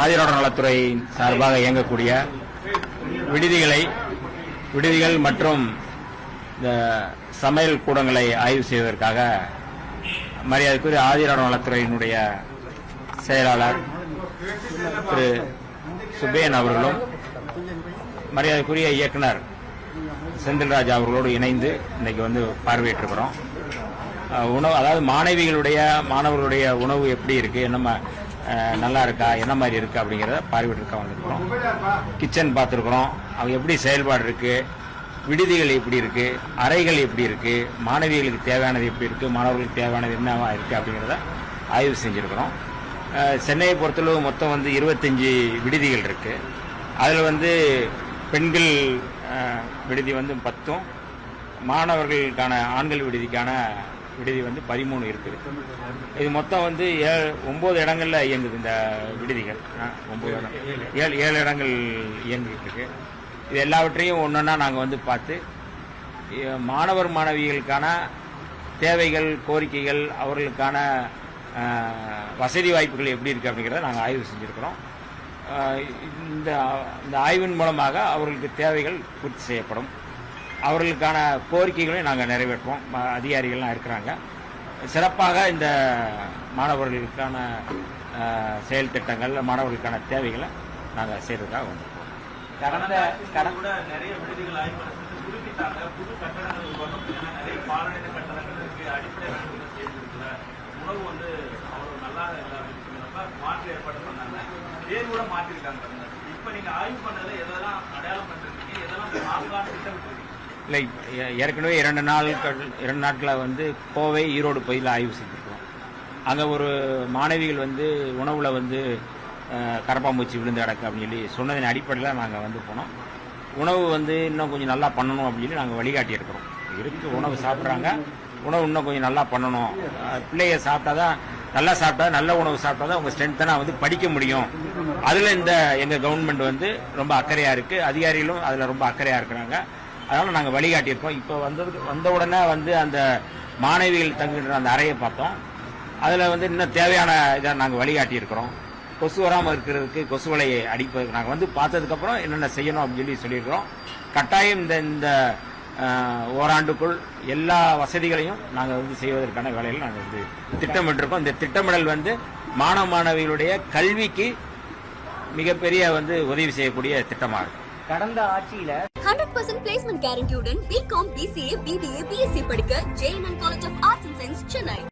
ஆதிராட நலத்துறை சார்பாக இயங்கக்கூடிய விடுதிகள் மற்றும் இந்த சமையல் கூடங்களை ஆய்வு செய்வதற்காக மரியாதைக்குரிய ஆதிராட நலத்துறையினுடைய செயலாளர் திரு சுபேன் அவர்களும் மரியாதைக்குரிய இயக்குனர் செந்தில்ராஜ் அவர்களோடு இணைந்து இன்னைக்கு வந்து பார்வையிட்டிருக்கிறோம். உணவு, அதாவது மாணவர்களுடைய உணவு எப்படி இருக்கு, என்ன நல்லா இருக்கா, என்ன மாதிரி இருக்கு அப்படிங்கிறத பார்வையிட்டிருக்க வந்திருக்கிறோம். கிச்சன் பார்த்துருக்குறோம், அவங்க எப்படி செயல்பாடு இருக்கு, விடுதிகள் எப்படி இருக்கு, அறைகள் எப்படி இருக்கு, மாணவிகளுக்கு தேவையானது எப்படி இருக்கு, மாணவர்களுக்கு தேவையானது என்னவா இருக்கு அப்படிங்கிறத ஆய்வு செஞ்சிருக்கிறோம். சென்னையை பொறுத்தளவு மொத்தம் வந்து 25 விடுதிகள் இருக்கு. அதில் வந்து பெண்கள் விடுதி வந்து 10, மாணவர்களுக்கான ஆண்கள் விடுதிக்கான விடுதி வந்து 13 இருக்குது. இது மொத்தம் வந்து 9 இடங்கள்ல இயங்குது. இந்த விடுதிகள் 7 இடங்கள் இயங்கிட்டு இருக்கு. இது எல்லாவற்றையும் ஒன்றொன்னா நாங்கள் வந்து பார்த்து மாணவர் மாணவிகளுக்கான தேவைகள், கோரிக்கைகள், அவர்களுக்கான வசதி வாய்ப்புகள் எப்படி இருக்கு அப்படிங்கிறத நாங்கள் ஆய்வு செஞ்சுருக்கிறோம். இந்த ஆய்வின் மூலமாக அவர்களுக்கு தேவைகள் பூர்த்தி செய்யப்படும், அவர்களுக்கான கோரிக்கைகளையும் நாங்கள் நிறைவேற்றுவோம். அதிகாரிகள்லாம் இருக்கிறாங்க. சிறப்பாக இந்த மாணவர்களுக்கான செயல் திட்டங்கள், மாணவர்களுக்கான தேவைகளை நாங்கள் செய்யறதுக்காக வந்திருக்கோம். கடந்த நிறைய விடுதிகள் ஆய்வு குறிப்பிட்டாங்க. புது கட்டடங்கள் உருவாக்கம், நிறைய பாலடைந்த கட்டடங்கள் இருக்கு, அடிப்படை வசதிகள் செய்திருக்கல, உணவு வந்து அவ்வளவு நல்லா மாற்று ஏற்பாடு பண்ணாங்க, பேர் கூட மாற்றிருக்காங்க. இப்ப நீங்க ஆய்வு பண்ணதுல எதெல்லாம் அடையாளம் பண்ணிருக்கீங்க, எதெல்லாம் மாற்றான திட்டமிட்டிருக்கீங்க? இல்லை, ஏற்கனவே 2 நாட்களில் வந்து கோவை, ஈரோடு பகுதியில் ஆய்வு செஞ்சுருக்கோம். அங்கே ஒரு மாணவிகள் வந்து உணவில் வந்து கரப்பாம்பூச்சி விழுந்து கிடக்கு அப்படின்னு சொல்லி சொன்னதின் அடிப்படையில் நாங்கள் வந்து போனோம். உணவு வந்து இன்னும் கொஞ்சம் நல்லா பண்ணணும் அப்படின்னு சொல்லி நாங்கள் வழிகாட்டி இருக்கிறோம். உணவு சாப்பிட்றாங்க, உணவு இன்னும் கொஞ்சம் நல்லா பண்ணணும், பிள்ளைய நல்லா சாப்பிட்டா, நல்ல உணவு சாப்பிட்டா தான் அவங்க ஸ்ட்ரென்த்தனாக வந்து படிக்க முடியும். அதில் எங்கள் கவர்மெண்ட் வந்து ரொம்ப அக்கறையாக இருக்குது, அதிகாரிகளும் அதில் ரொம்ப அக்கறையாக இருக்கிறாங்க. அதனால் நாங்கள் வழிகாட்டியிருக்கோம். இப்போ வந்த உடனே வந்து அந்த மாணவிகள் தங்குகின்ற அந்த அறையை பார்த்தோம். அதில் வந்து இன்னும் தேவையான இதை நாங்கள் வழிகாட்டியிருக்கிறோம். கொசு வராமல் இருக்கிறதுக்கு கொசு வலையை அடிப்பதற்கு நாங்கள் வந்து பார்த்ததுக்கப்புறம் என்னென்ன செய்யணும் அப்படின்னு சொல்லியிருக்கிறோம். கட்டாயம் இந்த ஓராண்டுக்குள் எல்லா வசதிகளையும் நாங்கள் வந்து செய்வதற்கான வேலையில் நாங்கள் வந்து திட்டமிட்டிருக்கோம். இந்த திட்டமிடல் வந்து மாணவ மாணவிகளுடைய கல்விக்கு மிகப்பெரிய வந்து உதவி செய்யக்கூடிய திட்டமாக இருக்கு. கடந்த ஆட்சியில 100% placement கேரண்டியுடன் BCom, BCA, BBA, BSc படிக்க JNN College of Arts and Science, Chennai.